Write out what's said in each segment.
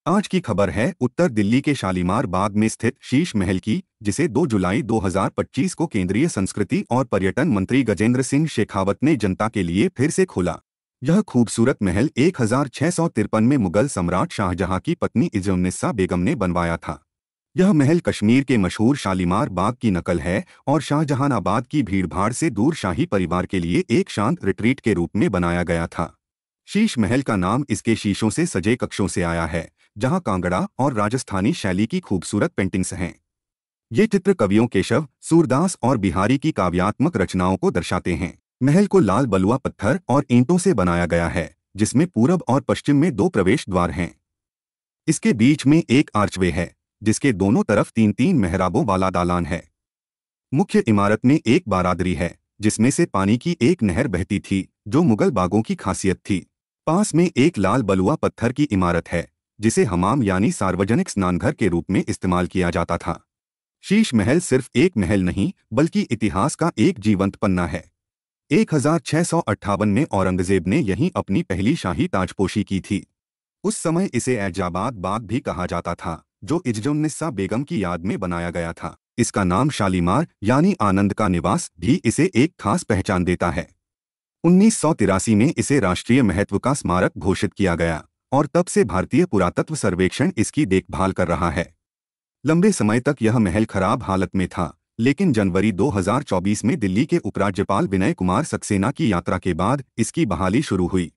आज की खबर है उत्तर दिल्ली के शालीमार बाग में स्थित शीश महल की, जिसे 2 जुलाई 2025 को केंद्रीय संस्कृति और पर्यटन मंत्री गजेंद्र सिंह शेखावत ने जनता के लिए फिर से खोला। यह खूबसूरत महल 1653 में मुगल सम्राट शाहजहां की पत्नी इज़्ज़ुन्निसा बेगम ने बनवाया था। यह महल कश्मीर के मशहूर शालीमार बाग की नकल है और शाहजहानाबाद की भीड़भाड़ से दूर शाही परिवार के लिए एक शांत रिट्रीट के रूप में बनाया गया था। शीश महल का नाम इसके शीशों से सजे कक्षों से आया है, जहां कांगड़ा और राजस्थानी शैली की खूबसूरत पेंटिंग्स हैं। ये चित्र कवियों केशव, सूरदास और बिहारी की काव्यात्मक रचनाओं को दर्शाते हैं। महल को लाल बलुआ पत्थर और ईंटों से बनाया गया है, जिसमें पूरब और पश्चिम में 2 प्रवेश द्वार हैं। इसके बीच में एक आर्चवे है, जिसके दोनों तरफ 3-3 मेहराबों वाला दालान है। मुख्य इमारत में एक बारादरी है, जिसमें से पानी की एक नहर बहती थी, जो मुगल बागों की खासियत थी। पास में एक लाल बलुआ पत्थर की इमारत है, जिसे हमाम यानी सार्वजनिक स्नानघर के रूप में इस्तेमाल किया जाता था। शीश महल सिर्फ एक महल नहीं, बल्कि इतिहास का एक जीवंत पन्ना है। 1658 में औरंगजेब ने यहीं अपनी पहली शाही ताजपोशी की थी। उस समय इसे ऐजाबाद बाग भी कहा जाता था, जो इज़्ज़ुन्निसा बेगम की याद में बनाया गया था। इसका नाम शालीमार यानी आनंद का निवास भी इसे एक खास पहचान देता है। 1983 में इसे राष्ट्रीय महत्व का स्मारक घोषित किया गया और तब से भारतीय पुरातत्व सर्वेक्षण इसकी देखभाल कर रहा है। लंबे समय तक यह महल खराब हालत में था, लेकिन जनवरी 2024 में दिल्ली के उपराज्यपाल विनय कुमार सक्सेना की यात्रा के बाद इसकी बहाली शुरू हुई।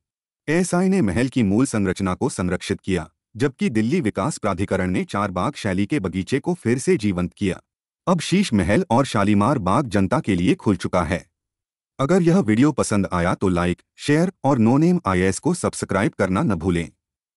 एएसआई ने महल की मूल संरचना को संरक्षित किया, जबकि दिल्ली विकास प्राधिकरण ने चारबाग शैली के बगीचे को फिर से जीवंत किया। अब शीश महल और शालीमार बाग जनता के लिए खुल चुका है। अगर यह वीडियो पसंद आया तो लाइक, शेयर और नो नेम IAS को सब्सक्राइब करना न भूलें।